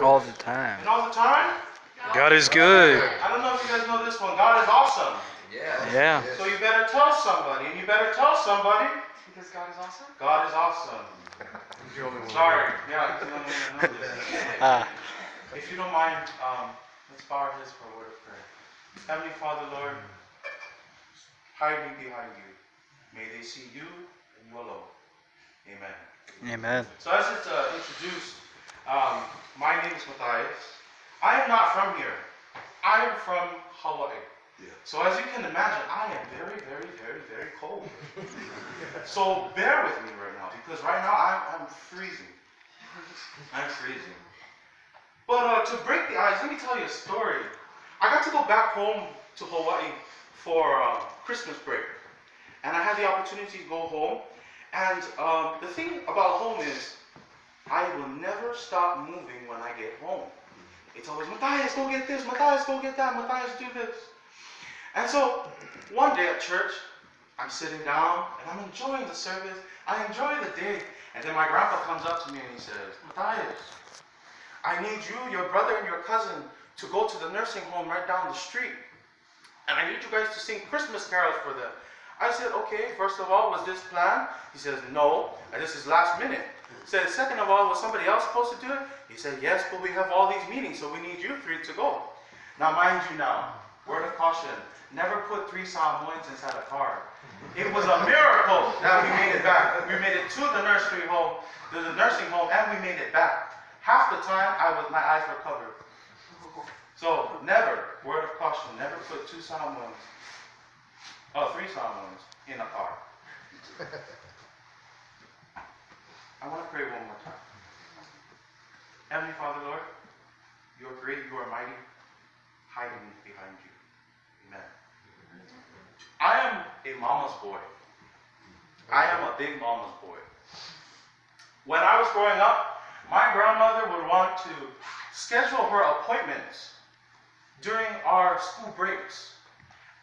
All the time. And all the time? God is good. I don't know if you guys know this one. God is awesome. Yeah. So you better tell somebody, and you better tell somebody Because God is awesome? God is awesome. Sorry. Yeah, you don't even know this. If you don't mind, let's bow our heads for a word of prayer. Heavenly Father, Lord, hide me behind you. May they see you and you alone. Amen. Amen. So as it's introduced, my name is Matthias. I am not from here. I am from Hawaii. So as you can imagine, I am very, very, very, very cold. So bear with me right now, because right now I'm freezing. I'm freezing. But to break the ice, let me tell you a story. I got to go back home to Hawaii for Christmas break. And I had the opportunity to go home. And the thing about home is, I will never stop moving when I get home. It's always, Matthias, go get this. Matthias, go get that. Matthias, do this. And so, one day at church, I'm sitting down, and I'm enjoying the service. I enjoy the day. And then my grandpa comes up to me and he says, Matthias, I need you, your brother, and your cousin to go to the nursing home right down the street. And I need you guys to sing Christmas carols for them. I said, okay, first of all, was this planned? He says, no, and this is last minute. He said, second of all, was somebody else supposed to do it? He said, yes, but we have all these meetings, so we need you three to go. Now, mind you now, word of caution, never put 3 Samoans inside a car. It was a miracle that we made it back. We made it to the nursing home, and we made it back. Half the time, my eyes were covered. So, never, word of caution, never put 3 Samoans in a car. I want to pray one more time. Heavenly Father, Lord, you are great, you are mighty, hiding behind you. Amen. I am a mama's boy. I am a big mama's boy. When I was growing up, my grandmother would want to schedule her appointments during our school breaks.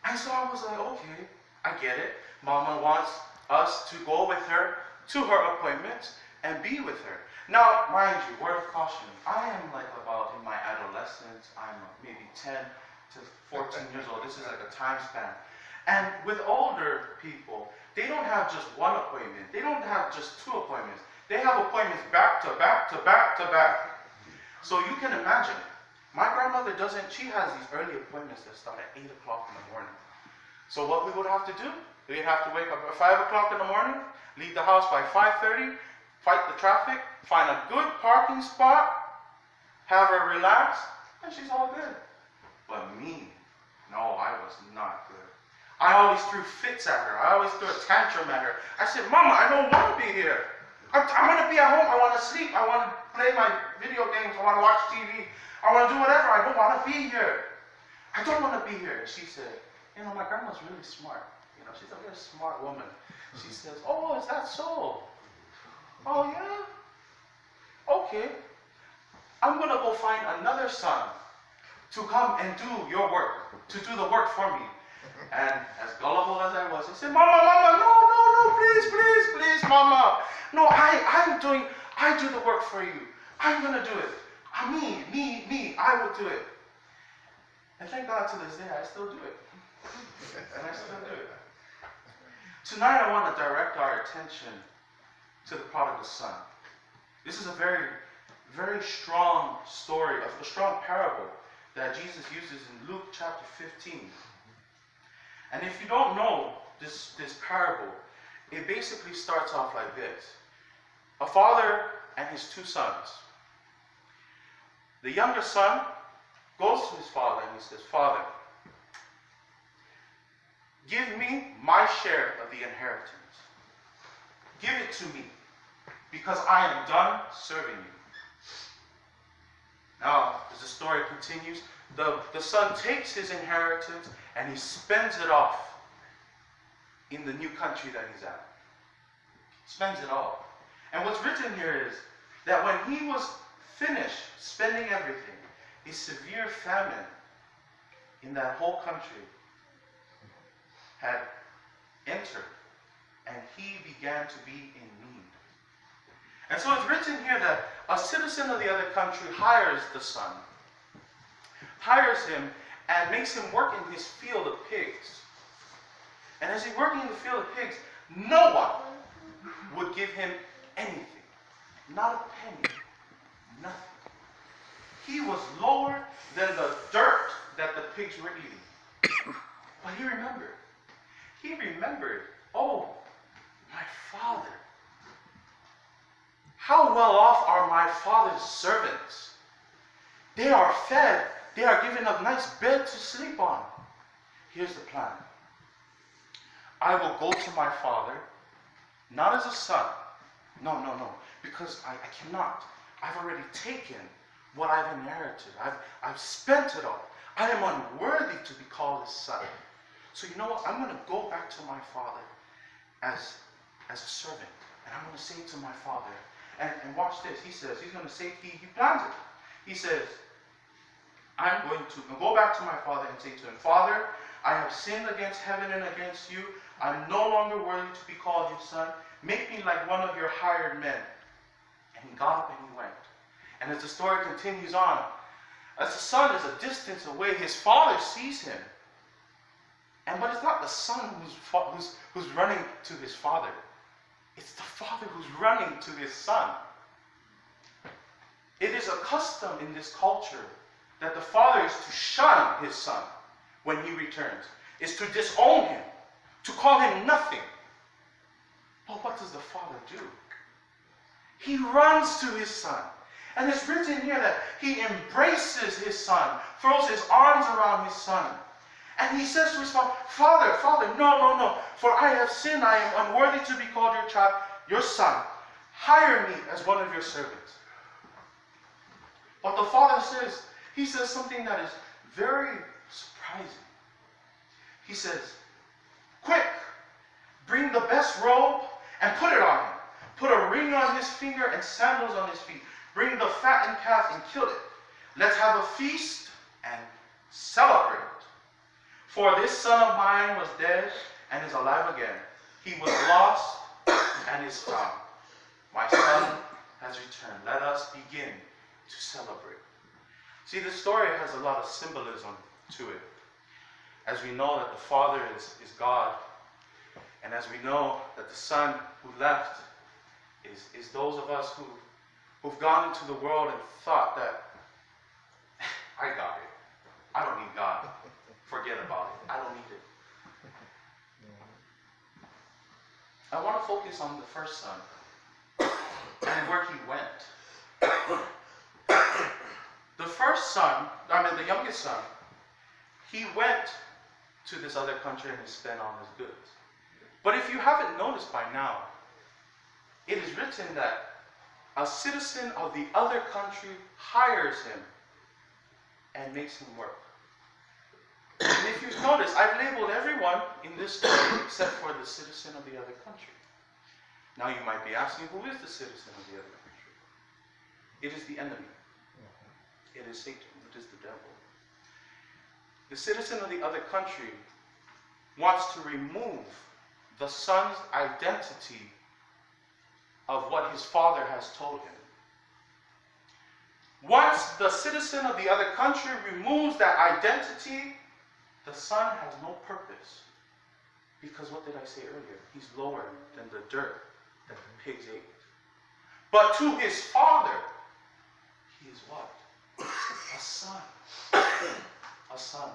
And so I was like, okay, I get it. Mama wants us to go with her to her appointments and be with her. Now, mind you, word of caution, I am like about in my adolescence, I'm maybe 10 to 14 years old. This is like a time span. And with older people, they don't have just one appointment. They don't have just 2 appointments. They have appointments back to back to back to back. So you can imagine, my grandmother she has these early appointments that start at 8 o'clock in the morning. So what we would have to do, we'd have to wake up at 5 o'clock in the morning, leave the house by 5:30, fight the traffic, find a good parking spot, have her relax, and she's all good. But me, no, I was not good. I always threw fits at her. I always threw a tantrum at her. I said, Mama, I don't want to be here. I want to be at home. I want to sleep. I want to play my video games. I want to watch TV. I want to do whatever. I don't want to be here. I don't want to be here. She said, you know, my grandma's really smart. You know, she's a very smart woman. She says, oh, is that so? Oh, yeah? Okay. I'm going to go find another son to come and do your work, to do the work for me. And as gullible as I was, I said, Mama, no, please, Mama. No, I do the work for you. I'm going to do it. Me, I will do it. And thank God to this day, I still do it. And I still do it. Tonight, I want to direct our attention to the prodigal son. This is a very, very strong story, a strong parable that Jesus uses in Luke chapter 15. And if you don't know this parable, it basically starts off like this. A father and his 2 sons. The younger son goes to his father and he says, Father, give me my share of the inheritance. Give it to me, because I am done serving you. Now, as the story continues, the son takes his inheritance and he spends it off in the new country that he's at. Spends it all. And what's written here is that when he was finished spending everything, a severe famine in that whole country had entered, and he began to be in need. And so it's written here that a citizen of the other country hires the son, hires him, and makes him work in his field of pigs. And as he's working in the field of pigs, no one would give him anything. Not a penny. Nothing. He was lower than the dirt that the pigs were eating. But he remembered. He remembered, oh, my father. How well off are my father's servants? They are fed. They are given a nice bed to sleep on. Here's the plan. I will go to my father, not as a son. No. Because I cannot. I've already taken what I've inherited. I've spent it all. I am unworthy to be called his son. So you know what? I'm going to go back to my father as a servant. And I'm going to say to my father, and watch this. He says, he's going to say, he plans it. He says, I'm going to go back to my father and say to him, Father, I have sinned against heaven and against you. I'm no longer worthy to be called your son. Make me like one of your hired men. And he got up and he went. And as the story continues on, as the son is a distance away, his father sees him. But it's not the son who's running to his father. It's the father who's running to his son. It is a custom in this culture that the father is to shun his son when he returns, is to disown him, to call him nothing. But what does the father do? He runs to his son. And it's written here that he embraces his son, throws his arms around his son. And he says to his father, Father, no, for I have sinned. I am unworthy to be called your child, your son. Hire me as one of your servants. But the father says, he says something that is very surprising. He says, quick, bring the best robe and put it on him. Put a ring on his finger and sandals on his feet. Bring the fattened calf and kill it. Let's have a feast and celebrate. For this son of mine was dead and is alive again. He was lost and is found. My son has returned. Let us begin to celebrate. See, this story has a lot of symbolism to it. As we know that the Father is God, and as we know that the Son who left is those of us who've gone into the world and thought that, I got it. I don't need God. Forget about it. I don't need it. I want to focus on the first son and where he went. The first son, the youngest son, he went to this other country and he spent all his goods. But if you haven't noticed by now, it is written that a citizen of the other country hires him and makes him work. And if you've noticed, I've labeled everyone in this story except for the citizen of the other country. Now you might be asking, who is the citizen of the other country? It is the enemy. It is Satan. It is the devil. The citizen of the other country wants to remove the son's identity of what his father has told him. Once the citizen of the other country removes that identity, the son has no purpose. Because what did I say earlier? He's lower than the dirt that the pigs ate. But to his father, he is what? A son. A son.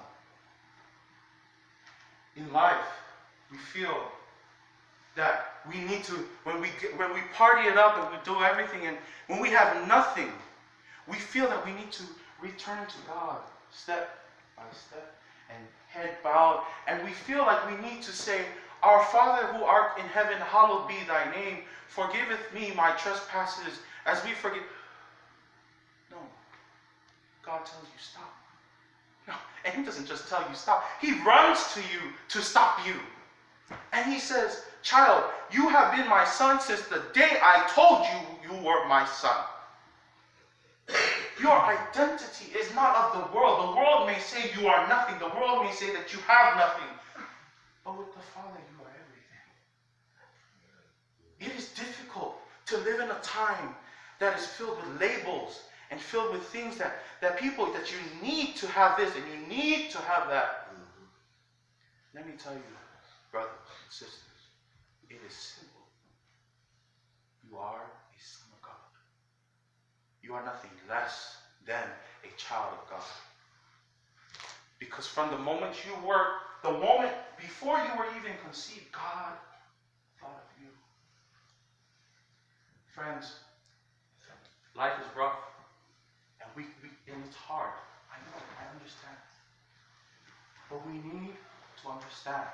In life, we feel that we need to, when we party it up and we do everything, and when we have nothing, we feel that we need to return to God step by step and head bowed. And we feel like we need to say, Our Father who art in heaven, hallowed be thy name. Forgiveth me my trespasses as we forgive. No. God tells you stop. No. And he doesn't just tell you stop. He runs to you to stop you. And he says, Child, you have been my son since the day I told you you were my son. Your identity is not of the world. The world may say you are nothing. The world may say that you have nothing. But with the Father, you are everything. It is difficult to live in a time that is filled with labels and filled with things that people, that you need to have this and you need to have that. Let me tell you, brothers and sisters, it is simple. You are a son of God. You are nothing less than a child of God. Because from the moment you were, the moment before you were even conceived, God thought of you. Friends, life is rough, and and it's hard. I know, I understand. But we need to understand